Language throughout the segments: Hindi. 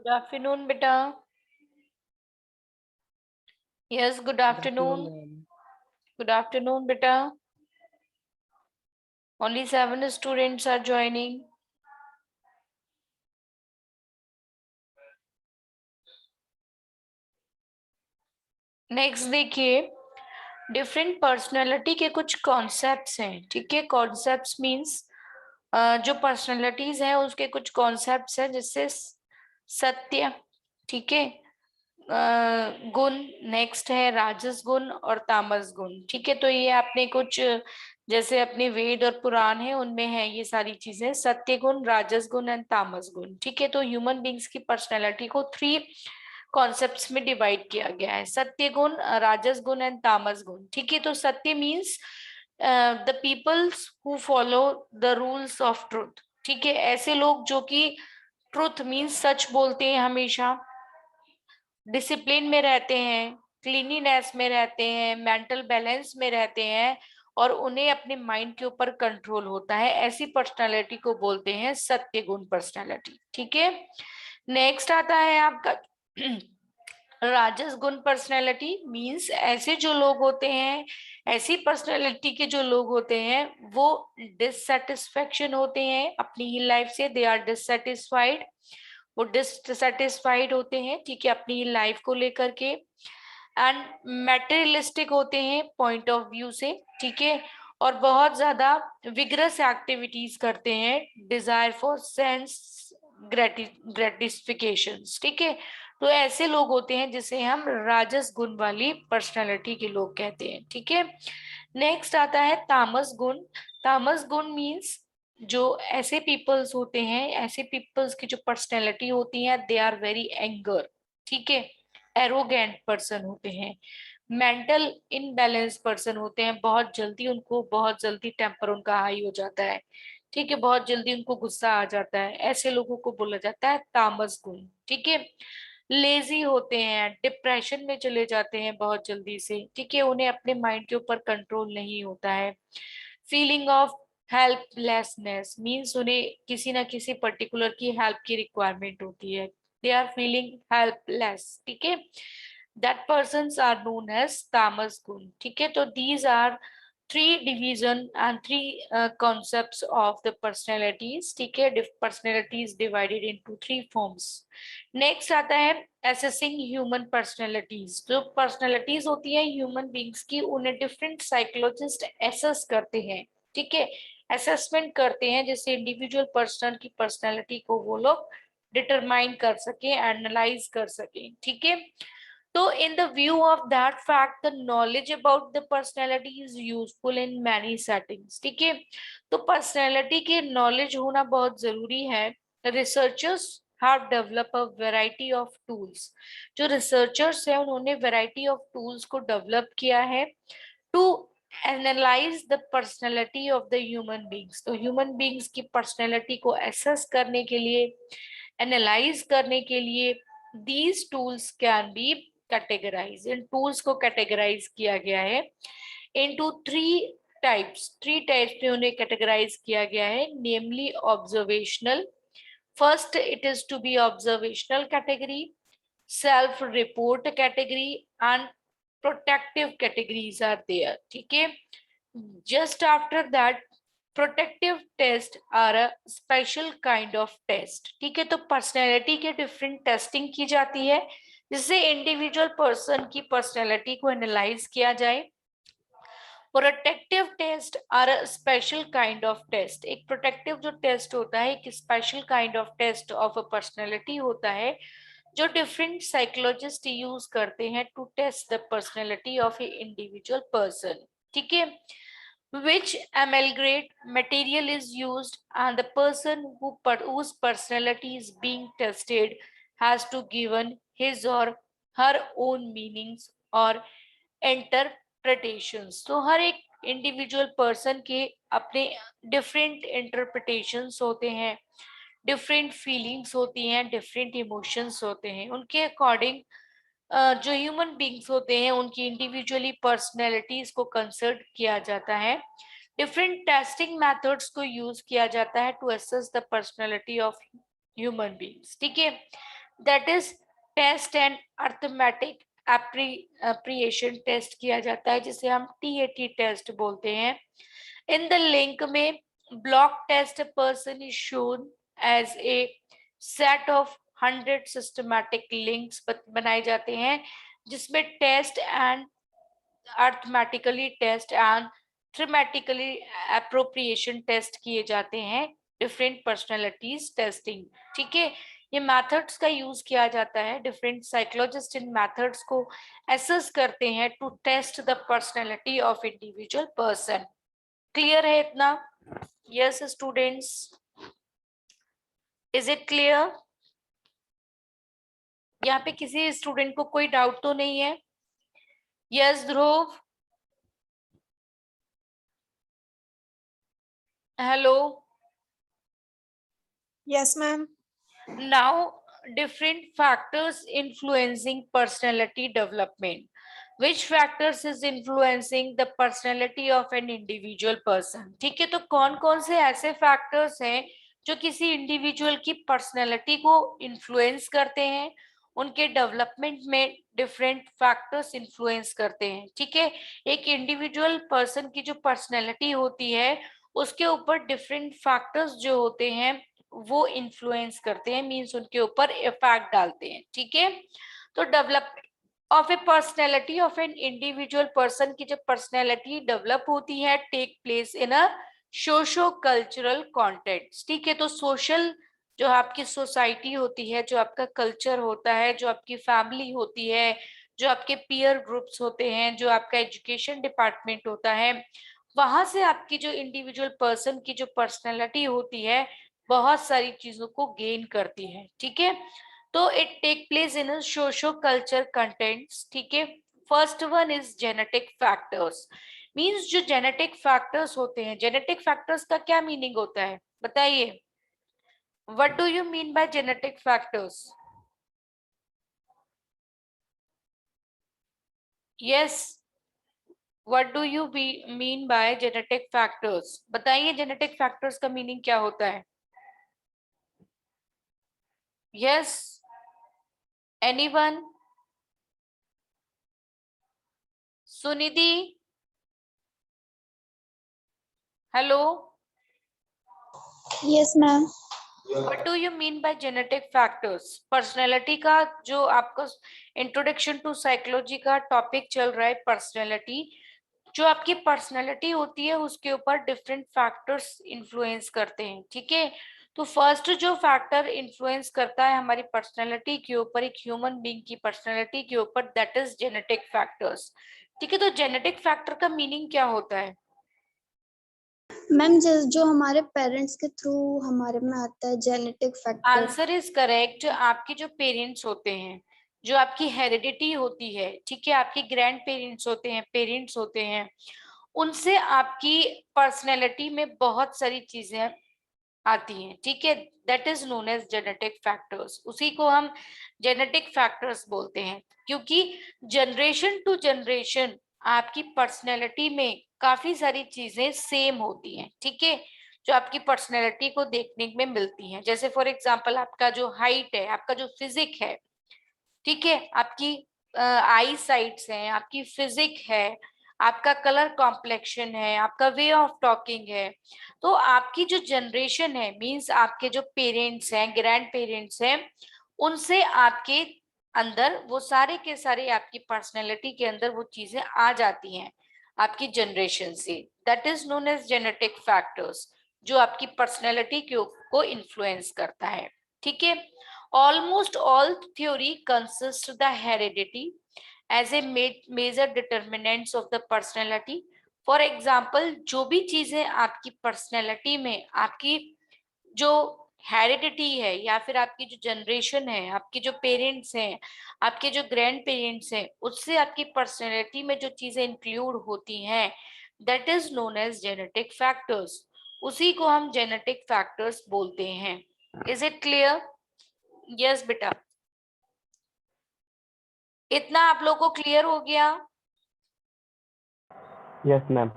गुड आफ्टरनून बेटा। Yes, good Good afternoon, afternoon. ma'am. Good afternoon बेटा। Only 7 students are joining. Next देखिए, डिफरेंट पर्सनैलिटी के कुछ कॉन्सेप्ट्स हैं। ठीक है, कॉन्सेप्ट्स मींस जो पर्सनैलिटीज हैं उसके कुछ कॉन्सेप्ट्स हैं, जिससे सत्य, ठीक है, गुण, नेक्स्ट है राजस गुण और तामस गुण। ठीक है, तो ये आपने कुछ जैसे अपने वेद और पुराण है उनमें है ये सारी चीजें, सत्य गुण, राजस गुण एंड तामस गुण। ठीक है, तो ह्यूमन बींग्स की पर्सनैलिटी को 3 कॉन्सेप्ट्स में डिवाइड किया गया है, सत्य गुण, राजस गुण एंड तामस गुण। ठीक है, तो सत्य means the peoples who follow the rules of truth. ठीक है, ऐसे लोग जो कि ट्रुथ मीन्स सच बोलते हैं, हमेशा डिसिप्लिन में रहते हैं, क्लीनिनेस में रहते हैं, मेंटल बैलेंस में रहते हैं और उन्हें अपने माइंड के ऊपर कंट्रोल होता है, ऐसी पर्सनालिटी को बोलते हैं सत्य गुण पर्सनालिटी। ठीक है, नेक्स्ट आता है आपका राजस गुण पर्सनैलिटी मींस ऐसे जो लोग होते हैं, ऐसी पर्सनैलिटी के जो लोग होते हैं वो डिससेटिस्फेक्शन होते हैं अपनी ही लाइफ से, दे आर डिससेटिस्फाइड, वो डिससेटिस्फाइड होते हैं, ठीक है, अपनी लाइफ को लेकर के, एंड मेटेरियलिस्टिक होते हैं पॉइंट ऑफ व्यू से। ठीक है, और बहुत ज्यादा विग्रस एक्टिविटीज करते हैं, डिजायर फॉर सेंस ग्रेटिफिकेशंस। ठीक है, तो ऐसे लोग होते हैं जिसे हम राजस गुण वाली पर्सनालिटी के लोग कहते हैं। ठीक है, नेक्स्ट आता है तामस गुण। तामस गुण मीन्स जो ऐसे पीपल्स होते हैं, ऐसे पीपल्स की जो पर्सनैलिटी होती है, दे आर वेरी एंगर, ठीक है, एरोगेंट पर्सन होते हैं, मेंटल इनबैलेंस पर्सन होते हैं, बहुत जल्दी टेम्पर उनका हाई हो जाता है। ठीक है, बहुत जल्दी उनको गुस्सा आ जाता है, ऐसे लोगों को बोला जाता है तामस गुण। ठीक है, लेजी होते हैं, डिप्रेशन में चले जाते हैं बहुत जल्दी से। ठीक है, उन्हें अपने माइंड के ऊपर कंट्रोल नहीं होता है। फीलिंग ऑफ हेल्पलेसनेस मीन्स उन्हें किसी ना किसी पर्टिकुलर की हेल्प की रिक्वायरमेंट होती है, दे आर फीलिंग हेल्पलेस। ठीक है, that persons are known as तामस गुण। ठीक है, तो these are 3 division and 3 concepts of the personalities। ठीक है, personalities divided into 3 forms। Next आता है असेसिंग ह्यूमन पर्सनैलिटीज। जो पर्सनैलिटीज होती है ह्यूमन बींग्स की, उन्हें डिफरेंट साइकोलॉजिस्ट एसेस करते हैं। ठीक है, असेसमेंट करते हैं जिससे इंडिविजुअल पर्सन की पर्सनैलिटी को वो लोग डिटरमाइन कर सके, एनालाइज कर सके। ठीक है, तो in the view of that fact, the knowledge about the personality is useful in many settings। ठीक है, तो पर्सनैलिटी के नॉलेज होना बहुत जरूरी है। Researchers have developed a variety of tools। जो रिसर्चर्स हैं उन्होंने variety of tools को डेवलप किया है to analyze the personality of the human beings। तो ह्यूमन बींग्स की पर्सनैलिटी को एसेस करने के लिए, एनालाइज करने के लिए, these tools can be categorized। In tools को कैटेगराइज किया गया है into 3 टाइप्स में उन्हें कैटेगराइज किया गया है, namely observational, first it is to be observational category, self report category and protective categories are there. ठीक है, just after that protective test are a special kind of test. ठीक है, तो पर्सनैलिटी के डिफरेंट टेस्टिंग की जाती है जिससे इंडिविजुअल पर्सन की पर्सनैलिटी को एनालाइज किया जाए। Protective test are a special kind of test. एक प्रोटेक्टिव जो टेस्ट होता है, एक special kind of test of a personality होता है जो डिफरेंट साइकोलॉजिस्ट यूज करते हैं to test the personality of a individual person. ठीक है, which amalgamate material is used and the person whose personality is being tested has to given his or her own meanings or interpretations। तो हर एक इंडिविजुअल पर्सन के अपने डिफरेंट इंटरप्रिटेशंस होते हैं, डिफरेंट फीलिंग्स होती हैं, डिफरेंट इमोशंस होते हैं, उनके अकॉर्डिंग जो ह्यूमन बींग्स होते हैं उनकी इंडिविजुअली पर्सनैलिटीज को कंसिडर किया जाता है। डिफरेंट टेस्टिंग मेथड्स को यूज किया जाता है to assess the personality of human beings. ठीक है, that is test and arithmetic appreciation test किया जाता है, जिसे हम TAT टेस्ट बोलते हैं। इन द लिंक में block test person is shown as a set of 100 systematic links बनाए जाते हैं, जिसमें test and arithmetically test and thematically appropriation test किए जाते हैं, डिफरेंट पर्सनैलिटीज टेस्टिंग। ठीक है, ये मेथड्स का यूज किया जाता है, डिफरेंट साइकोलॉजिस्ट इन मेथड्स को एसेस करते हैं to test the personality of individual person. Clear है इतना? Yes students, is it clear? यहाँ पे किसी स्टूडेंट को कोई डाउट तो नहीं है? Yes Dhruv, hello. Yes, ma'am. Now, different factors influencing personality development. Which factors is influencing the personality of an individual person? ठीक है, तो कौन कौन से ऐसे फैक्टर्स हैं जो किसी इंडिविजुअल की पर्सनैलिटी को इन्फ्लुएंस करते हैं, उनके डेवलपमेंट में डिफरेंट फैक्टर्स इन्फ्लुएंस करते हैं। ठीक है, एक इंडिविजुअल पर्सन की जो पर्सनैलिटी होती है उसके ऊपर डिफरेंट फैक्टर्स जो होते हैं वो इन्फ्लुएंस करते हैं, मींस उनके ऊपर इफेक्ट डालते हैं। ठीक है, तो development of a personality of an individual person की जब पर्सनैलिटी डेवलप होती है take place in a socio cultural context. ठीक है, तो सोशल जो आपकी सोसाइटी होती है, जो आपका कल्चर होता है, जो आपकी फैमिली होती है, जो आपके पीयर ग्रुप्स होते हैं, जो आपका एजुकेशन डिपार्टमेंट होता है, वहां से आपकी जो इंडिविजुअल पर्सन की जो पर्सनैलिटी होती है बहुत सारी चीजों को गेन करती है। ठीक है, तो it take place in socio culture contents. ठीक है, first one is genetic factors. Means जो जेनेटिक फैक्टर्स होते हैं, जेनेटिक फैक्टर्स का क्या मीनिंग होता है बताइए? What do you mean by genetic factors? Yes, what do you mean by genetic factors? बताइए जेनेटिक फैक्टर्स का मीनिंग क्या होता है? Yes, anyone? Sunidhi, hello. Yes, ma'am. What do you mean by genetic factors? Personality का जो आपका इंट्रोडक्शन टू साइकोलॉजी का टॉपिक चल रहा है, पर्सनैलिटी, जो आपकी पर्सनैलिटी होती है उसके ऊपर डिफरेंट फैक्टर्स इन्फ्लुएंस करते हैं। ठीक है, तो फर्स्ट जो फैक्टर इन्फ्लुएंस करता है हमारी पर्सनैलिटी के ऊपर, एक ह्यूमन बीइंग की पर्सनैलिटी के ऊपर, दैट इज जेनेटिक फैक्टर्स। ठीक है, तो जेनेटिक फैक्टर का मीनिंग क्या होता है? मैम जो हमारे पेरेंट्स के थ्रू हमारे में आता है genetic factor. Answer is correct. आपके जो पेरेंट्स होते हैं, जो आपकी हेरिडिटी होती है, ठीक है, आपके ग्रैंड पेरेंट्स होते हैं, पेरेंट्स होते हैं, उनसे आपकी पर्सनैलिटी में बहुत सारी चीजें आती हैं। ठीक है, that is known as genetic factors. उसी को हम जेनेटिक फैक्टर्स बोलते हैं, क्योंकि जनरेशन टू जनरेशन आपकी पर्सनैलिटी में काफी सारी चीजें सेम होती हैं। ठीक है, जो आपकी पर्सनैलिटी को देखने में मिलती हैं, जैसे फॉर एग्जांपल आपका जो हाइट है, आपका जो फिजिक है, ठीक है, आपकी आई साइट्स हैं, आपकी फिजिक है, आपका कलर कॉम्प्लेक्शन है, आपका वे ऑफ टॉकिंग है, तो आपकी जो जनरेशन है, मींस आपके जो पेरेंट्स हैं, ग्रैंड पेरेंट्स हैं, उनसे आपके अंदर वो सारे के सारे आपकी पर्सनैलिटी के अंदर वो चीजें आ जाती हैं आपकी जनरेशन से। That is known as genetic factors, जो आपकी पर्सनैलिटी को इन्फ्लुएंस करता है। ठीक है, almost all theory consists the heredity as a major determinants of the personality. For example, जो भी चीजें आपकी पर्सनैलिटी में, आपकी जो हेरिडिटी है या फिर आपकी जो जनरेशन है, आपके जो पेरेंट्स हैं, आपके जो ग्रैंड पेरेंट्स हैं, उससे आपकी पर्सनैलिटी में जो चीजें इंक्लूड होती हैं, that is known as genetic factors. उसी को हम जेनेटिक फैक्टर्स बोलते हैं। Is it clear? यस बेटा, इतना आप लोग को क्लियर हो गया? Yes ma'am.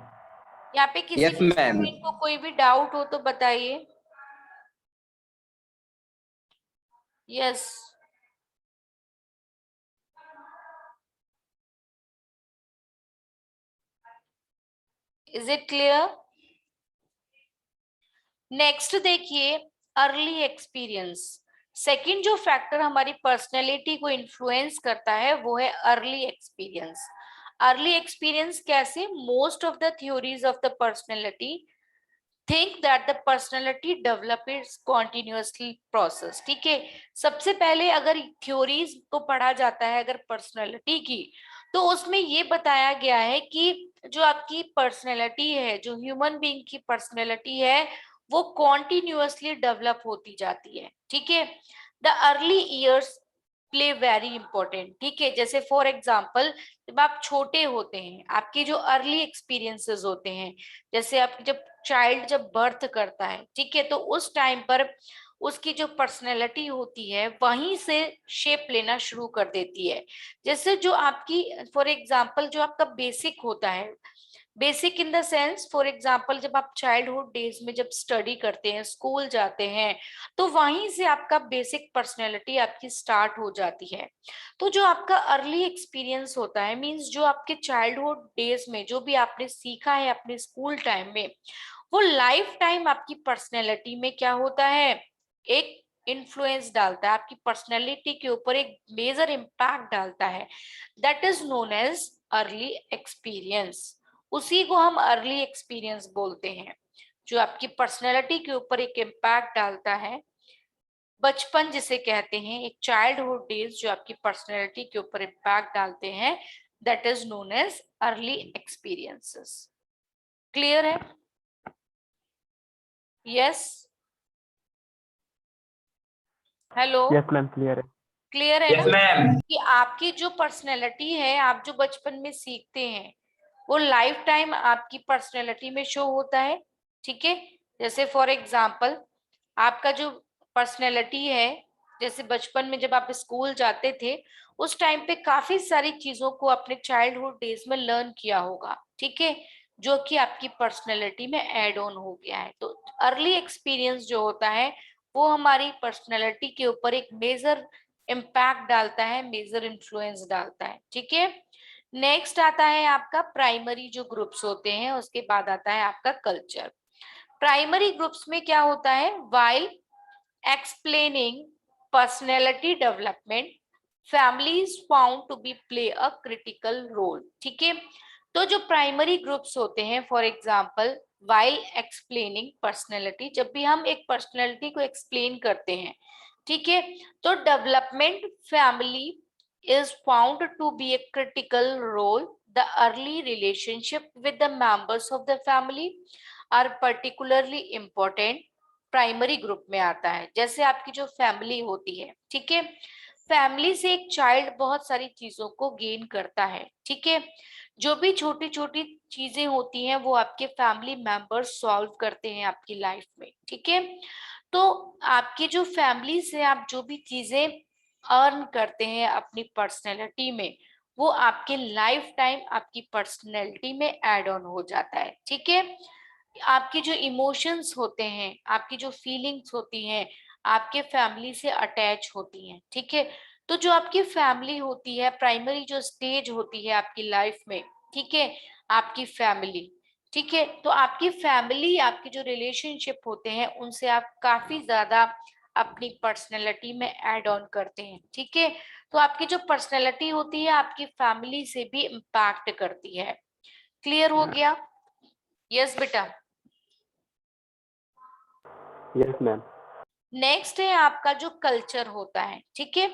यहाँ पे किसी Yes, भी ma'am. स्टूडेंट को कोई भी डाउट हो तो बताइए। Yes, is it clear? Next देखिए, अर्ली एक्सपीरियंस। सेकंड जो फैक्टर हमारी पर्सनैलिटी को इन्फ्लुएंस करता है वो है अर्ली एक्सपीरियंस। अर्ली एक्सपीरियंस कैसे? Most of the theories of the personality think that the personality develop it's continuously process. ठीक है, सबसे पहले अगर थ्योरीज को पढ़ा जाता है अगर पर्सनैलिटी की, तो उसमें ये बताया गया है कि जो आपकी पर्सनैलिटी है, जो ह्यूमन बीइंग की पर्सनैलिटी है, वो कॉन्टिन्यूसली डेवलप होती जाती है। ठीक है, the early years play very important. ठीक है, जैसे फॉर एग्जाम्पल जब आप छोटे होते हैं, आपके जो अर्ली एक्सपीरियंसेस होते हैं, जैसे आप जब चाइल्ड जब बर्थ करता है, ठीक है, तो उस टाइम पर उसकी जो पर्सनैलिटी होती है वहीं से शेप लेना शुरू कर देती है। जैसे जो आपकी फॉर एग्जाम्पल जो आपका बेसिक होता है, basic in the sense for example जब आप चाइल्डहुड डेज में जब स्टडी करते हैं, स्कूल जाते हैं, तो वहीं से आपका बेसिक पर्सनैलिटी आपकी स्टार्ट हो जाती है। तो जो आपका अर्ली एक्सपीरियंस होता है, मींस जो आपके चाइल्डहुड डेज में जो भी आपने सीखा है अपने स्कूल टाइम में, वो लाइफ टाइम आपकी पर्सनैलिटी में क्या होता है, एक इन्फ्लुएंस डालता है, आपकी पर्सनैलिटी के ऊपर एक मेजर इम्पैक्ट डालता है। That is known as early experience. उसी को हम अर्ली एक्सपीरियंस बोलते हैं, जो आपकी पर्सनैलिटी के ऊपर एक इम्पैक्ट डालता है। बचपन जिसे कहते हैं, एक चाइल्डहुड डेज जो आपकी पर्सनैलिटी के ऊपर इम्पैक्ट डालते हैं, that is known as early experiences. Clear है? Yes, hello, yes ma'am, clear है। क्लियर है यस ना मैम। कि आपकी जो पर्सनैलिटी है, आप जो बचपन में सीखते हैं, वो लाइफ टाइम आपकी पर्सनैलिटी में शो होता है। ठीक है, जैसे फॉर एग्जाम्पल आपका जो पर्सनैलिटी है, जैसे बचपन में जब आप स्कूल जाते थे, उस टाइम पे काफी सारी चीजों को अपने चाइल्डहुड डेज में लर्न किया होगा। ठीक है, जो कि आपकी पर्सनैलिटी में एड ऑन हो गया है। तो अर्ली एक्सपीरियंस जो होता है वो हमारी पर्सनैलिटी के ऊपर एक मेजर इम्पैक्ट डालता है, मेजर इन्फ्लुएंस डालता है। ठीक है, नेक्स्ट आता है आपका प्राइमरी जो ग्रुप्स होते हैं, उसके बाद आता है आपका कल्चर। प्राइमरी ग्रुप्स में क्या होता है, while explaining personality development, families found to be play a critical role. ठीक है, तो जो प्राइमरी ग्रुप्स होते हैं, for example while explaining personality, जब भी हम एक पर्सनैलिटी को एक्सप्लेन करते हैं, ठीक है, तो development family is found to be a critical role. The early relationship with the members of the family are particularly important. Primary group में आता है, जैसे आपकी जो फैमिली होती है, ठीक है, फैमिली से एक चाइल्ड बहुत सारी चीजों को गेन करता है। ठीक है, जो भी छोटी छोटी चीजें होती हैं वो आपके फैमिली मेंबर्स सॉल्व करते हैं आपकी लाइफ में। ठीक है, तो आपकी जो फैमिली से आप जो भी चीजें अर्न करते हैं अपनी पर्सनैलिटी में, वो आपके लाइफ टाइम आपकी पर्सनैलिटी में एड ऑन हो जाता है। ठीक है, आपकी जो इमोशंस होते हैं, आपकी जो फीलिंग्स होती हैं, आपके फैमिली से अटैच होती हैं। ठीक है, तो जो आपकी फैमिली होती है, प्राइमरी जो स्टेज होती है आपकी लाइफ में, ठीक है, आपकी फैमिली, ठीक है, तो आपकी फैमिली, आपके जो रिलेशनशिप होते हैं उनसे आप काफी ज्यादा अपनी पर्सनैलिटी में ऐड ऑन करते हैं। ठीक है, तो आपकी जो पर्सनैलिटी होती है आपकी फैमिली से भी इम्पैक्ट करती है। क्लियर हो गया? यस बेटा। Yes ma'am. नेक्स्ट है आपका जो कल्चर होता है। ठीक है,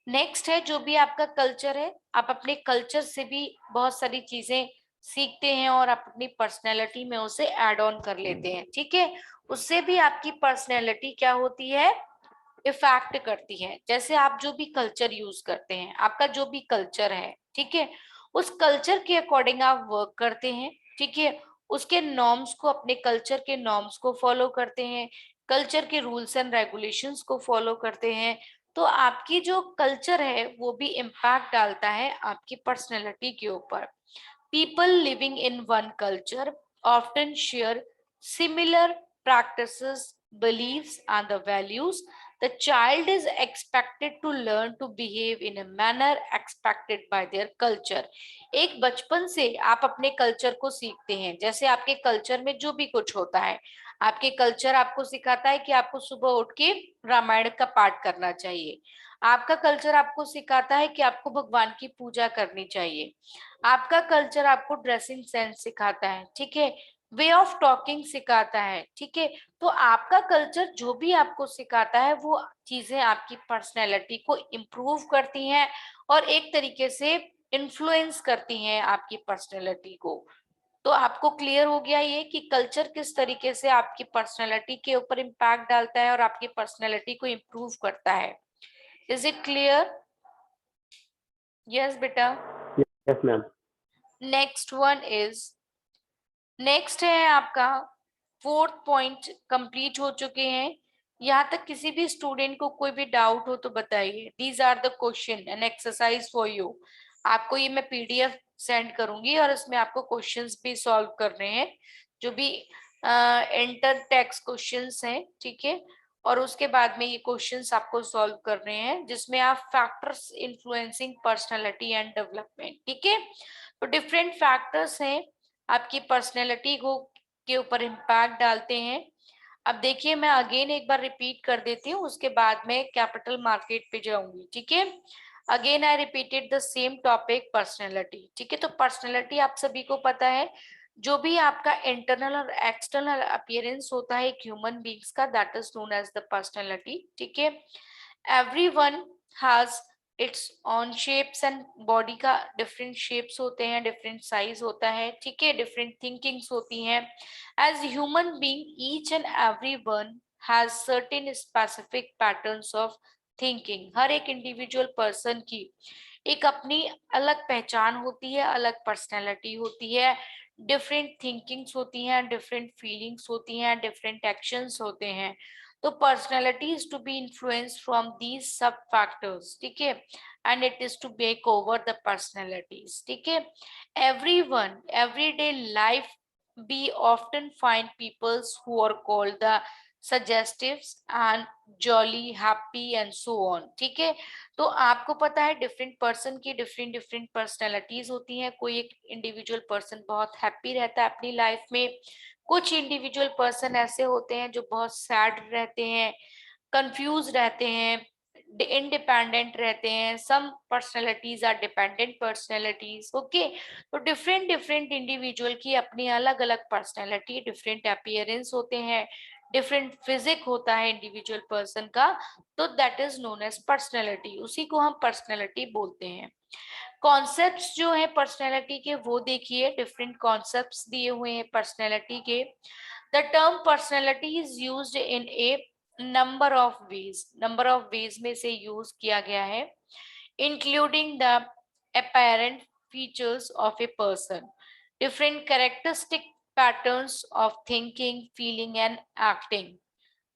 नेक्स्ट है जो भी आपका कल्चर है, आप अपने कल्चर से भी बहुत सारी चीजें सीखते हैं और अपनी पर्सनैलिटी में उसे ऐड ऑन कर लेते हैं। ठीक है, उससे भी आपकी पर्सनैलिटी क्या होती है, इफेक्ट करती है। जैसे आप जो भी कल्चर यूज करते हैं, आपका जो भी कल्चर है, ठीक है, उस कल्चर के अकॉर्डिंग आप वर्क करते हैं। ठीक है, उसके नॉर्म्स को, अपने कल्चर के नॉर्म्स को फॉलो करते हैं, कल्चर के रूल्स एंड रेगुलेशंस को फॉलो करते हैं। तो आपकी जो कल्चर है वो भी इम्पैक्ट डालता है आपकी पर्सनैलिटी के ऊपर। People living in one culture often share similar practices, beliefs and the values The child is expected to learn to behave in a manner expected by their culture. एक बचपन से आप अपने कल्चर को सीखते हैं, जैसे आपके कल्चर में जो भी कुछ होता है, आपके कल्चर आपको सिखाता है कि आपको सुबह उठ के रामायण का पाठ करना चाहिए, आपका कल्चर आपको सिखाता है कि आपको भगवान की पूजा करनी चाहिए, आपका कल्चर आपको ड्रेसिंग सेंस सिखाता है, ठीक है, वे ऑफ टॉकिंग सिखाता है, ठीक है। तो आपका कल्चर जो भी आपको सिखाता है वो चीजें आपकी पर्सनैलिटी को इम्प्रूव करती हैं और एक तरीके से इन्फ्लुएंस करती हैं आपकी पर्सनैलिटी को। तो आपको क्लियर हो गया ये कि कल्चर किस तरीके से आपकी पर्सनैलिटी के ऊपर इम्पैक्ट डालता है और आपकी पर्सनैलिटी को इम्प्रूव करता है। Is it clear? यस बेटा। Yes, ma'am. Next one is, next है आपका 4th पॉइंट कंप्लीट हो चुके हैं। यहाँ तक किसी भी स्टूडेंट को कोई भी डाउट हो तो बताइए। These are the question and exercise for you. आपको ये मैं पीडीएफ सेंड करूंगी और इसमें आपको क्वेश्चंस भी सॉल्व करने हैं, जो भी इंटर टेक्स्ट क्वेश्चंस हैं, ठीक है। और उसके बाद में ये क्वेश्चंस आपको सॉल्व करने हैं जिसमें आप factors influencing personality and development, ठीक है। तो डिफरेंट फैक्टर्स हैं आपकी पर्सनैलिटी को के ऊपर इम्पैक्ट डालते हैं। अब देखिए मैं अगेन एक बार रिपीट कर देती हूँ, उसके बाद में कैपिटल मार्केट पे जाऊंगी, ठीक है। Again I repeated the same topic, personality, ठीक है। तो पर्सनैलिटी आप सभी को पता है, जो भी आपका इंटरनल और एक्सटर्नल अपीयरेंस होता है एक ह्यूमन बींग्स का, that is known as the personality, ठीक है। Everyone has its own shapes and body का डिफरेंट शेप्स होते हैं, डिफरेंट साइज होता है, ठीक है, डिफरेंट थिंकिंग्स होती हैं। As human being each and everyone has certain specific patterns of thinking. हर एक इंडिविजुअल पर्सन की एक अपनी अलग पहचान होती है, अलग पर्सनैलिटी होती है, डिफरेंट थिंकिंग्स होती हैं, डिफरेंट फीलिंग्स होती हैं, डिफरेंट एक्शंस होते हैं। तो personality is to be influenced from these सब फैक्टर्स, ठीक है, and it is to make over the personalities, ठीक है। Everyone, everyday life we often find peoples who are called the suggestives and jolly, happy and so on, ठीक है। तो आपको पता है डिफरेंट पर्सन की डिफरेंट डिफरेंट पर्सनैलिटीज होती हैं। कोई एक इंडिविजुअल पर्सन बहुत हैप्पी रहता है अपनी लाइफ में, कुछ इंडिविजुअल पर्सन ऐसे होते हैं जो बहुत सैड रहते हैं, कंफ्यूज रहते हैं, इंडिपेंडेंट रहते हैं। Some personalities are dependent personalities, okay. तो डिफरेंट डिफरेंट इंडिविजुअल की अपनी अलग अलग पर्सनैलिटी, डिफरेंट अपीयरेंस होते हैं, डिफरेंट फिजिक होता है इंडिविजुअल पर्सन का, तो that is known as personality, उसी को हम पर्सनैलिटी बोलते हैं। कॉन्सेप्ट्स जो है पर्सनैलिटी के वो देखिए, डिफरेंट कॉन्सेप्ट्स दिए हुए हैं पर्सनैलिटी के। The term personality is used in A number of ways, number of ways में से यूज किया गया है, including the apparent features of a person, different characteristic patterns of thinking, feeling and acting,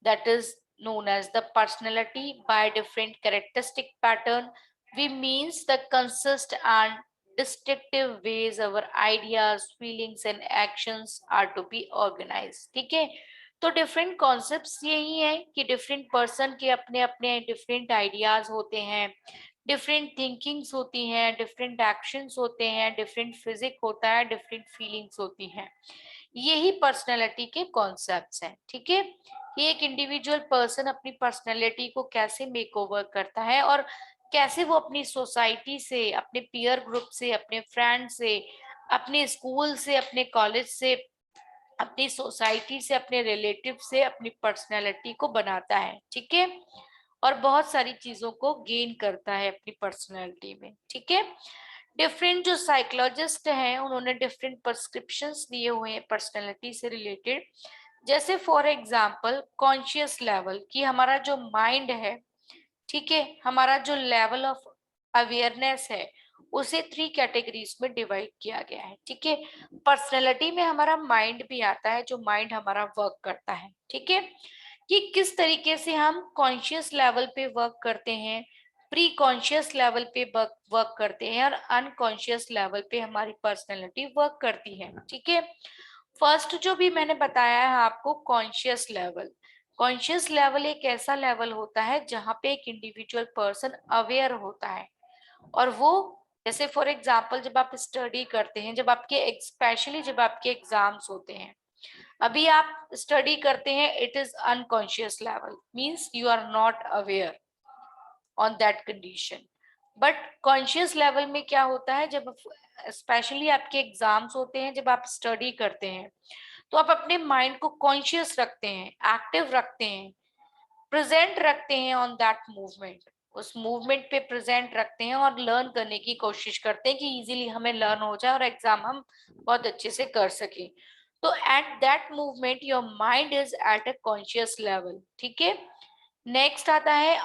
that is known as the personality. By different characteristic pattern we means the consist and distinctive ways our ideas, feelings and actions are to be organized, ठीक है। तो डिफरेंट कॉन्सेप्ट्स यही है कि डिफरेंट पर्सन के अपने अपने डिफरेंट आइडियाज होते हैं, डिफरेंट थिंकिंग्स होती हैं, डिफरेंट एक्शंस होते हैं, डिफरेंट फिजिक होता है, डिफरेंट फीलिंग्स होती हैं। यही पर्सनैलिटी के कॉन्सेप्ट्स हैं, ठीक है। कि एक इंडिविजुअल पर्सन अपनी पर्सनैलिटी को कैसे मेक ओवर करता है और कैसे वो अपनी सोसाइटी से, अपने पीयर ग्रुप से, अपने फ्रेंड से, अपने स्कूल से, अपने कॉलेज से, अपनी सोसाइटी से, अपने रिलेटिव से अपनी पर्सनैलिटी को बनाता है, ठीक है, और बहुत सारी चीजों को गेन करता है अपनी पर्सनैलिटी में, ठीक है। डिफरेंट जो साइकोलॉजिस्ट हैं उन्होंने डिफरेंट प्रिस्क्रिप्शंस दिए हुए हैं पर्सनैलिटी से रिलेटेड, जैसे फॉर एग्जांपल कॉन्शियस लेवल, कि हमारा जो माइंड है, ठीक है, हमारा जो लेवल ऑफ अवेयरनेस है उसे 3 कैटेगरीज में डिवाइड किया गया है, ठीक है। पर्सनैलिटी में हमारा माइंड भी आता है, जो माइंड हमारा वर्क करता है, ठीक है, कि किस तरीके से हम कॉन्शियस लेवल पे वर्क करते हैं, प्री कॉन्शियस लेवल पे वर्क करते हैं और अनकॉन्शियस लेवल पे हमारी पर्सनैलिटी वर्क करती है, ठीक है। फर्स्ट जो भी मैंने बताया है आपको, कॉन्शियस लेवल, कॉन्शियस लेवल एक ऐसा लेवल होता है जहाँ पे एक इंडिविजुअल पर्सन अवेयर होता है, और वो जैसे फॉर एग्जाम्पल जब आप स्टडी करते हैं, जब आपके स्पेशली जब आपके एग्जाम्स होते हैं, अभी आप स्टडी करते हैं, it is unconscious level, means you are not aware on that condition. But conscious level में क्या होता है, जब स्पेशली आपके एग्जाम्स होते हैं, जब आप स्टडी करते हैं, तो आप अपने माइंड को कॉन्शियस रखते हैं, एक्टिव रखते हैं, प्रेजेंट रखते हैं ऑन दैट मूवमेंट, उस मूवमेंट पे प्रेजेंट रखते हैं और लर्न करने की कोशिश करते हैं कि इजीली हमें लर्न हो जाए और एग्जाम हम बहुत अच्छे से कर सकें। तो at that movement your mind is at a conscious level, ठीक है। नेक्स्ट आता है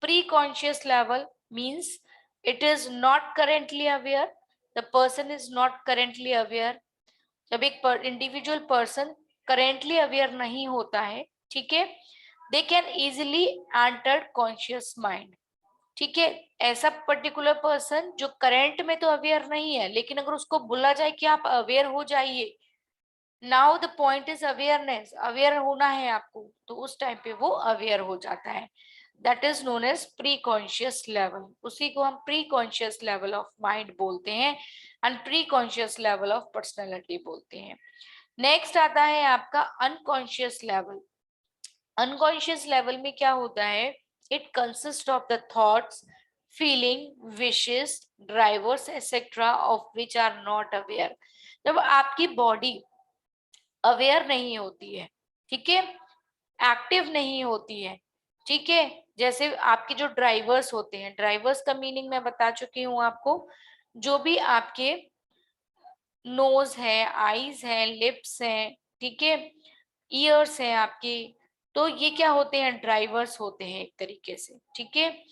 pre conscious level, means it is not currently aware, the person is not currently aware. जब एक इंडिविजुअल पर्सन करेंटली अवेयर नहीं होता है, ठीक है, they can easily enter conscious mind, ठीक है। ऐसा पर्टिकुलर पर्सन जो करंट में तो अवेयर नहीं है, लेकिन अगर उसको बोला जाए कि आप अवेयर हो जाइए, now the point is awareness, aware होना है आपको, तो उस टाइम पे वो अवेयर हो जाता है, that is known as preconscious level. उसी को हम preconscious level of mind बोलते हैं and preconscious level of personality बोलते हैं। नेक्स्ट आता है आपका अनकॉन्शियस लेवल। अनकॉन्शियस लेवल में क्या होता है, it consist of the thoughts, feeling, wishes, drivers etcetera of which are not aware. जब आपकी बॉडी अवेयर नहीं होती है, ठीक है, एक्टिव नहीं होती है, ठीक है, जैसे आपके जो ड्राइवर्स होते हैं, ड्राइवर्स का मीनिंग मैं बता चुकी हूँ आपको, जो भी आपके नोज है, आईज है, लिप्स हैं, ठीक है, ईयर्स हैं आपके, तो ये क्या होते हैं, ड्राइवर्स होते हैं एक तरीके से, ठीक है।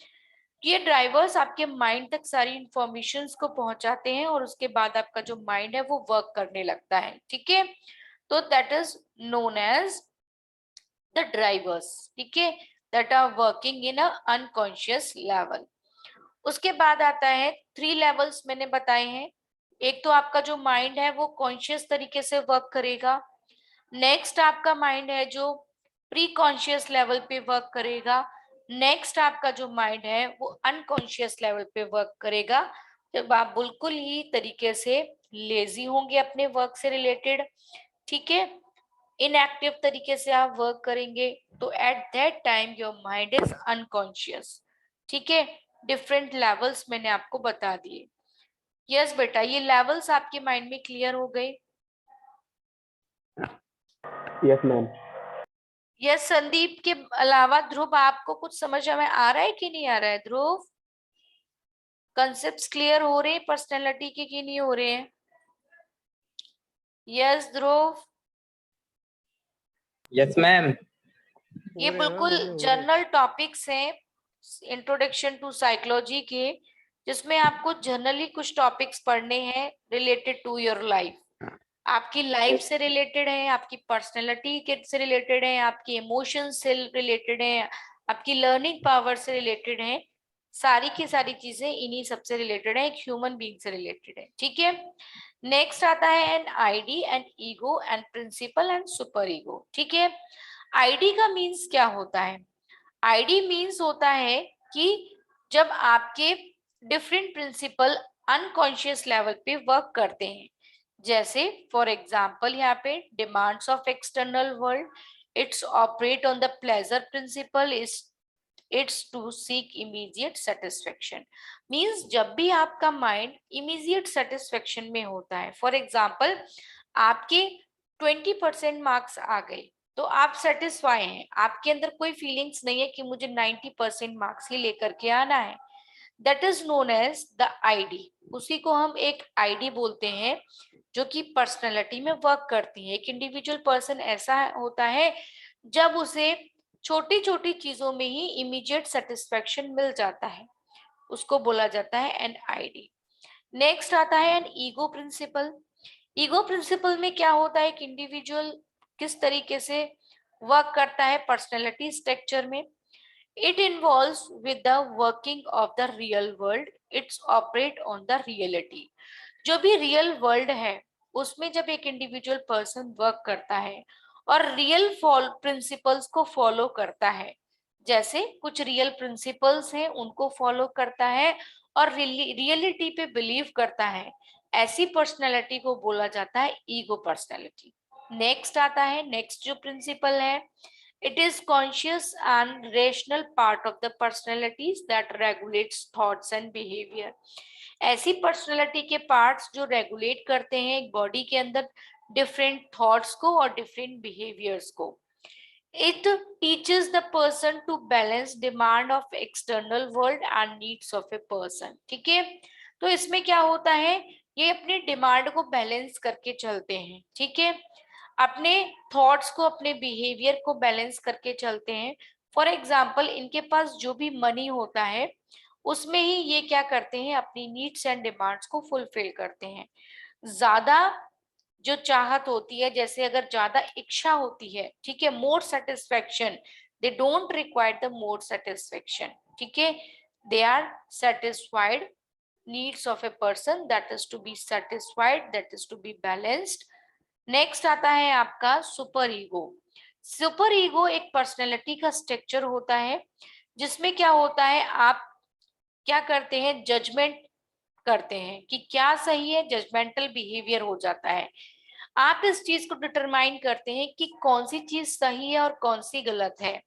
ये ड्राइवर्स आपके माइंड तक सारी इंफॉर्मेशंस को पहुंचाते हैं और उसके बाद आपका जो माइंड है वो वर्क करने लगता है, ठीक है। तो that is known as the drivers, ठीक है, that are working in a unconscious level. उसके बाद आता है 3 लेवल्स मैंने बताए हैं। एक तो आपका जो माइंड है वो कॉन्शियस तरीके से वर्क करेगा। नेक्स्ट आपका माइंड है जो प्री कॉन्शियस लेवल पे वर्क करेगा। नेक्स्ट आपका जो माइंड है वो अनकॉन्शियस लेवल पे वर्क करेगा, जब आप बिल्कुल ही तरीके से लेजी होंगे अपने वर्क से रिलेटेड, ठीक है, इनएक्टिव तरीके से आप वर्क करेंगे, तो at that time your mind is unconscious, ठीक है। डिफरेंट लेवल्स मैंने आपको बता दिए। यस बेटा, ये लेवल्स आपके माइंड में क्लियर हो गए? Yes ma'am. यस संदीप के अलावा ध्रुव, आपको कुछ समझ में आ रहा है कि नहीं आ रहा है? ध्रुव, कंसेप्ट्स क्लियर हो रहे हैं पर्सनैलिटी के कि नहीं हो रहे हैं? यस ध्रुव। Yes ma'am. ये बिल्कुल जनरल टॉपिक्स हैं इंट्रोडक्शन टू साइकोलॉजी के, जिसमें आपको जनरली कुछ टॉपिक्स पढ़ने हैं रिलेटेड टू योर लाइफ, आपकी लाइफ से रिलेटेड है, आपकी पर्सनैलिटी के से रिलेटेड है, आपकी इमोशंस से रिलेटेड है, आपकी लर्निंग पावर से रिलेटेड है, सारी की सारी चीजें इन्हीं सबसे रिलेटेड है, एक ह्यूमन बीइंग से रिलेटेड है, ठीक है। नेक्स्ट आता है an id and ego and principle and superego, ठीक है। आईडी का मीन्स क्या होता है? आईडी मीन्स होता है कि जब आपके डिफरेंट प्रिंसिपल अनकॉन्शियस लेवल पे वर्क करते हैं, जैसे फॉर एग्जाम्पल यहाँ पे demands of external world, it's operate on the pleasure principle, is it's to seek immediate satisfaction. Means जब भी आपका माइंड इमीडिएट सेटिस्फेक्शन में होता है, फॉर एग्जाम्पल आपके 20% मार्क्स आ गए तो आप सेटिस्फाई हैं, आपके अंदर कोई फीलिंग्स नहीं है कि मुझे 90% मार्क्स ही लेकर के आना है, that is known as the id. उसी को हम एक आईडी बोलते हैं जो कि पर्सनैलिटी में वर्क करती है। एक इंडिविजुअल पर्सन ऐसा होता है जब उसे छोटी छोटी चीजों में ही इमीडिएट सेटिस्फेक्शन मिल जाता है, उसको बोला जाता है एन आईडी। नेक्स्ट आता है an ego principle. Ego principle में क्या होता है, एक इंडिविजुअल किस तरीके से वर्क करता है पर्सनैलिटी स्ट्रक्चर में, it involves with the working of the real world, it's operate on the reality. जो भी रियल वर्ल्ड है उसमें जब एक इंडिविजुअल पर्सन वर्क करता है और रियल प्रिंसिपल्स को फॉलो करता है। जैसे कुछ रियल प्रिंसिपल्स हैं उनको फॉलो करता है और रियलिटी पे बिलीव करता है, ऐसी पर्सनैलिटी को बोला जाता है ईगो पर्सनैलिटी। नेक्स्ट आता है, नेक्स्ट जो प्रिंसिपल है, it is conscious and rational part of the personalities that regulates thoughts and behavior। ऐसी पर्सनैलिटी के पार्ट्स जो रेगुलेट करते हैं एक बॉडी के अंदर डिफरेंट थॉट्स को और डिफरेंट बिहेवियर्स को। It teaches the person to balance demand of external world and needs of a person। ठीक है, तो इसमें क्या होता है, ये अपने डिमांड को बैलेंस करके चलते हैं। ठीक है, अपने थॉट्स को अपने बिहेवियर को बैलेंस करके चलते हैं। फॉर एग्जाम्पल, इनके पास जो भी मनी होता है उसमें ही ये क्या करते हैं, अपनी नीड्स एंड डिमांड्स को फुलफिल करते हैं। ज्यादा जो चाहत होती है, जैसे अगर ज्यादा इच्छा होती है, ठीक है, more satisfaction, they don't require the more satisfaction. ठीक है, they are satisfied needs of a person, that is to be satisfied, that is to be balanced। Next आता है आपका सुपर ईगो। सुपर ईगो एक पर्सनैलिटी का स्ट्रक्चर होता है जिसमें क्या होता है, आप क्या करते हैं, जजमेंट करते हैं कि क्या सही है, जजमेंटल बिहेवियर हो जाता है। आप इस चीज को डिटरमाइन करते हैं कि कौन सी चीज सही है और कौन सी गलत है,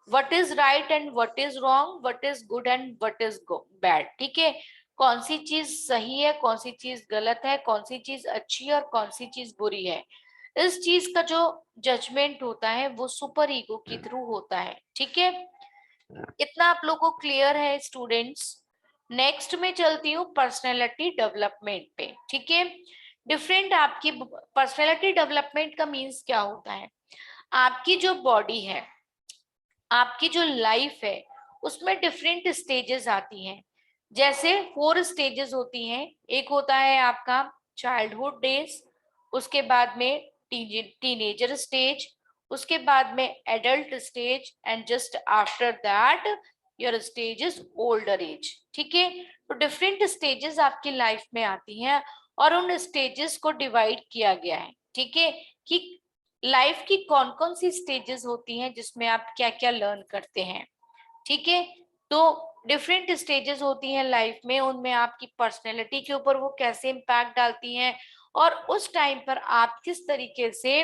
what is right and what is wrong, what is good and what is bad. ठीक है, कौन सी चीज सही है, कौन सी चीज गलत है, कौन सी चीज अच्छी है और कौन सी चीज बुरी है। इस चीज का जो जजमेंट होता है वो सुपर ईगो के थ्रू होता है। ठीक है, इतना आप लोगों को क्लियर है स्टूडेंट्स। नेक्स्ट में चलती हूँ पर्सनैलिटी डेवलपमेंट पे। ठीक है, डिफरेंट आपकी पर्सनैलिटी डेवलपमेंट का मीन्स क्या होता है, आपकी जो बॉडी है, आपकी जो लाइफ है, उसमें डिफरेंट स्टेजेस आती हैं। जैसे 4 स्टेजेस होती हैं। एक होता है आपका चाइल्डहुड डेज, उसके बाद में टीनेजर स्टेज, उसके बाद में adult stage, and just after that your stage is older age. ठीक है, तो डिफरेंट स्टेजेस आपकी लाइफ में आती हैं और उन स्टेजेस को डिवाइड किया गया है। ठीक है, कि लाइफ की कौन कौन सी स्टेजेस होती हैं जिसमें आप क्या क्या लर्न करते हैं। ठीक है, तो डिफरेंट स्टेजेस होती हैं लाइफ में, उनमें आपकी पर्सनैलिटी के ऊपर वो कैसे इम्पैक्ट डालती हैं और उस टाइम पर आप किस तरीके से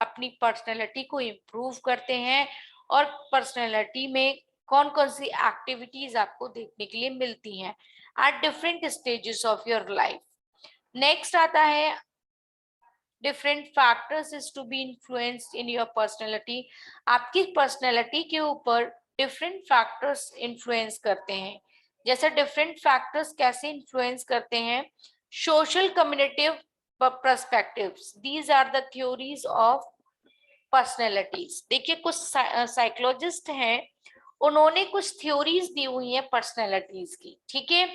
अपनी पर्सनैलिटी को इम्प्रूव करते हैं और पर्सनैलिटी में कौन कौन सी एक्टिविटीज आपको देखने के लिए मिलती हैं at different stages of your life. Next आता है different factors is to be influenced in your personality. आपकी पर्सनैलिटी के ऊपर डिफरेंट फैक्टर्स इन्फ्लुएंस करते हैं। जैसे डिफरेंट फैक्टर्स कैसे इन्फ्लुएंस करते हैं, social communicative perspectives, these are the theories of personalities. देखिए, कुछ साइकोलॉजिस्ट हैं, उन्होंने कुछ थ्योरीज दी हुई है पर्सनैलिटीज की। ठीक है,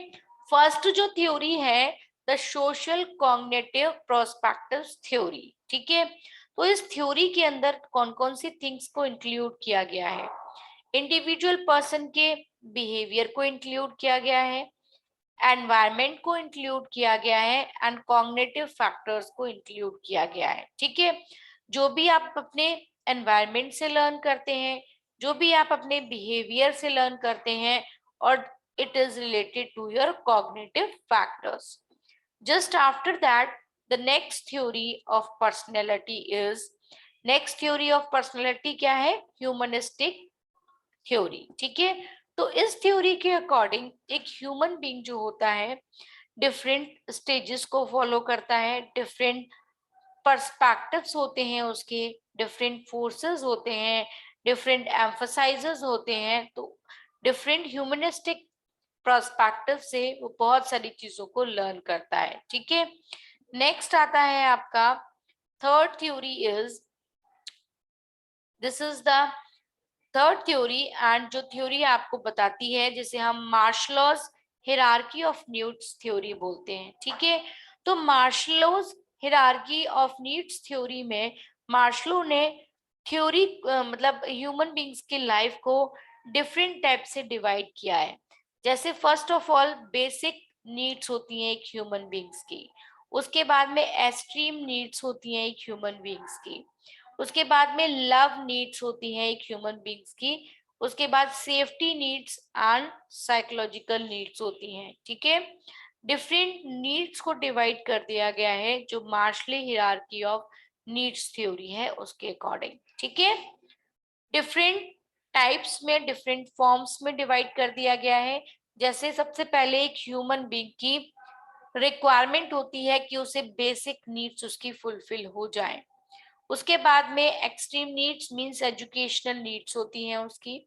फर्स्ट जो थ्योरी है the social cognitive prospective theory. ठीक है, तो इस थ्योरी के अंदर कौन कौन सी थिंग्स को इंक्लूड किया गया है, इंडिविजुअल पर्सन के बिहेवियर को इंक्लूड किया गया है, एनवायरमेंट को इंक्लूड किया गया है एंड कॉग्निटिव फैक्टर्स को इंक्लूड किया गया है। ठीक है, जो भी आप अपने एनवायरमेंट से लर्न करते हैं, जो भी आप अपने बिहेवियर से लर्न करते हैं, और it is related to your cognitive factors. Just after that the next theory of personality is, next theory of personality क्या है, ह्यूमनिस्टिक थ्योरी। ठीक है, तो इस थ्योरी के अकॉर्डिंग एक ह्यूमन बीइंग जो होता है डिफरेंट स्टेजेस को फॉलो करता है, डिफरेंट पर्सपेक्टिव्स होते हैं उसके, डिफरेंट फोर्सेस होते हैं, डिफरेंट एम्फसाइजेस होते हैं, तो डिफरेंट ह्यूमनिस्टिक पर्सपेक्टिव से वो बहुत सारी चीजों को लर्न करता है। ठीक है, नेक्स्ट आता है आपका third theory is, this is the third theory, and जो थ्योरी आपको बताती है जिसे हम मार्शलोज हिरार्की ऑफ नीड्स थ्योरी बोलते हैं। ठीक है, तो मार्शलोज हिरार्की ऑफ नीड्स थ्योरी में मार्शलो ने थ्योरी मतलब ह्यूमन बींग्स की लाइफ को डिफरेंट टाइप से डिवाइड किया है। जैसे first of all basic needs होती हैं एक ह्यूमन बींग्स की, उसके बाद में एक्सट्रीम नीड्स होती हैं एक ह्यूमन बींग्स की, उसके बाद में लव नीड्स होती हैं एक ह्यूमन बींग्स की, उसके बाद safety needs and psychological needs होती हैं, ठीक है। डिफरेंट नीड्स को डिवाइड कर दिया गया है जो मार्शली हियरार्की ऑफ नीड्स थ्योरी है उसके अकॉर्डिंग, ठीक है। डिफरेंट टाइप्स में, डिफरेंट फॉर्म्स में डिवाइड कर दिया गया है। जैसे सबसे पहले एक ह्यूमन बीइंग की रिक्वायरमेंट होती है कि उसे बेसिक नीड्स उसकी फुलफिल हो जाए। उसके बाद में extreme needs means educational needs होती हैं उसकी।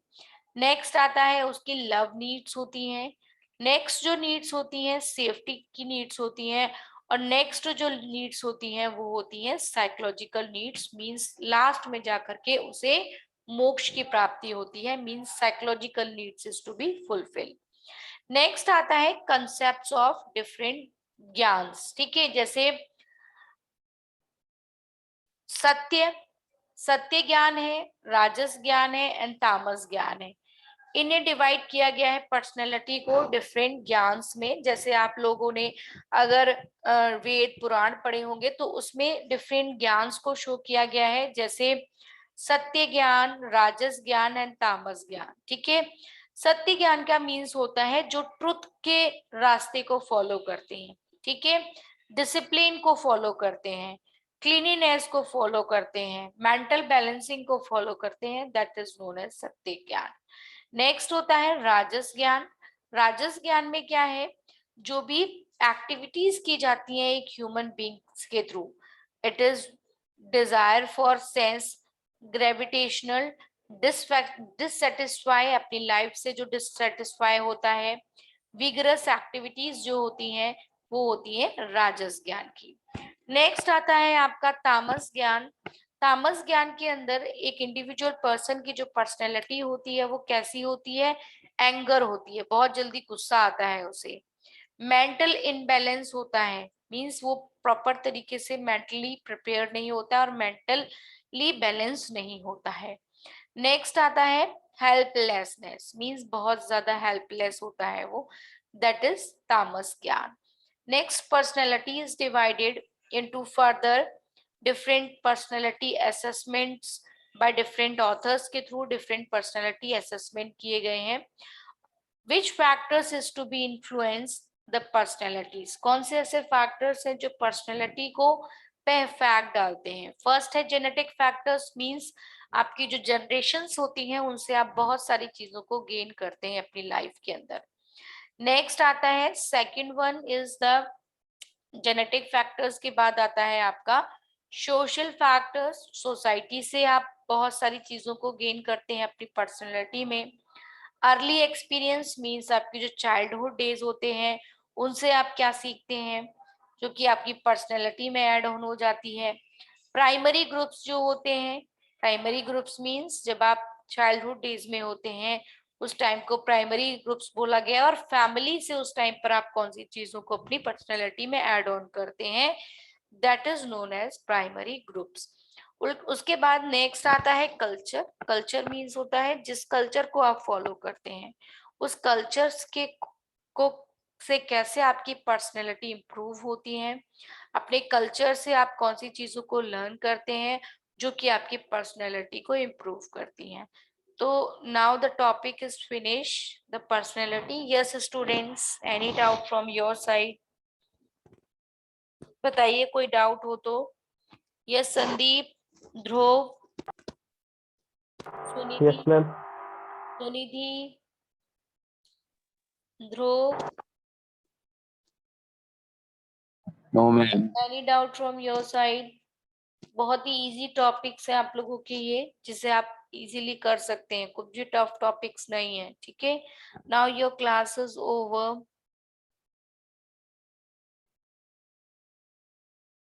नेक्स्ट आता है उसकी लव नीड्स होती हैं। नेक्स्ट जो नीड्स होती हैं सेफ्टी की नीड्स होती हैं। और नेक्स्ट जो नीड्स होती हैं वो होती हैं साइकोलॉजिकल नीड्स, मींस लास्ट में जाकर के उसे मोक्ष की प्राप्ति होती है, means psychological needs is to be fulfil. Next आता है कंसेप्ट्स ऑफ डिफरेंट ज्ञान्स, ठीक है। जैसे सत्य, सत्य ज्ञान है, राजस ज्ञान है एंड तामस ज्ञान है। इन्हें डिवाइड किया गया है पर्सनैलिटी को डिफरेंट ज्ञान्स में। जैसे आप लोगों ने अगर वेद पुराण पढ़े होंगे तो उसमें डिफरेंट ज्ञान्स को शो किया गया है, जैसे सत्य ज्ञान, राजस ज्ञान एंड तामस ज्ञान, ठीक है। सत्य ज्ञान का मीन्स होता है जो ट्रुथ के रास्ते को फॉलो करते हैं, ठीक है, डिसिप्लिन को फॉलो करते हैं, क्लीनिनेस को फॉलो करते हैं, मेंटल बैलेंसिंग को फॉलो करते हैं, दैट इज नोन एज सत्य ज्ञान। नेक्स्ट होता है राजस ज्ञान। राजस ज्ञान में क्या है, जो भी एक्टिविटीज की जाती हैं एक ह्यूमन बींग्स के through, it is desire for sense, gravitational, dissatisfy, अपनी लाइफ से जो डिससेटिस्फाई होता है, विगरस एक्टिविटीज जो होती हैं वो होती है राजस ज्ञान की। नेक्स्ट आता है आपका तामस ज्ञान। तामस ज्ञान के अंदर एक इंडिविजुअल पर्सन की जो पर्सनैलिटी होती है वो कैसी होती है, एंगर होती है, बहुत जल्दी गुस्सा आता है उसे। मेंटल इनबैलेंस होता है, मींस वो प्रॉपर तरीके से मेंटली प्रिपेयर नहीं होता है और मेंटली बैलेंस नहीं होता है। नेक्स्ट आता है हेल्पलेसनेस, मींस बहुत ज्यादा हेल्पलेस होता है वो, दैट इज तामस ज्ञान। Next personality is divided into further different personality assessments by different authors के through different personality assessment किए गए हैं। which factors is to be influence the personalities, कौन से ऐसे फैक्टर्स हैं जो पर्सनैलिटी को पे इफेक्ट डालते हैं। फर्स्ट है जेनेटिक फैक्टर्स, मींस आपकी जो जनरेशंस होती हैं उनसे आप बहुत सारी चीजों को गेन करते हैं अपनी लाइफ के अंदर। नेक्स्ट आता है second one is the genetic factors के बाद आता है आपका सोशल फैक्टर्स, सोसाइटी से आप बहुत सारी चीजों को गेन करते हैं अपनी पर्सनैलिटी में। अर्ली एक्सपीरियंस मींस आपकी जो चाइल्डहुड डेज होते हैं उनसे आप क्या सीखते हैं जो कि आपकी पर्सनैलिटी में ऐड ऑन हो जाती है। प्राइमरी ग्रुप्स जो होते हैं, प्राइमरी ग्रुप्स मींस जब आप चाइल्डहुड डेज में होते हैं उस टाइम को प्राइमरी ग्रुप्स बोला गया, और फैमिली से उस टाइम पर आप कौन सी चीजों को अपनी पर्सनैलिटी में ऐड ऑन करते हैं, that is known as primary groups. उसके बाद नेक्स्ट आता है कल्चर। कल्चर मीन्स होता है जिस कल्चर को आप फॉलो करते हैं उस कल्चर्स के को से कैसे आपकी पर्सनैलिटी इंप्रूव होती है, अपने कल्चर से आप कौन सी चीजों को लर्न करते हैं जो कि आपकी पर्सनैलिटी को इम्प्रूव करती हैं। तो now the topic is finish, the personality. Yes students, any doubt from your side, बताइए कोई डाउट हो तो। Yes Sandeep, Dhruv, Sunidhi, yes ma'am. Sunidhi, Dhruv, no ma'am. Any doubt from your side. बहुत ही इजी टॉपिक्स है आप लोगों के ये, जिसे आप इजीली कर सकते हैं, कुछ भी टफ टॉपिक्स नहीं है, ठीक है। Now your class is over.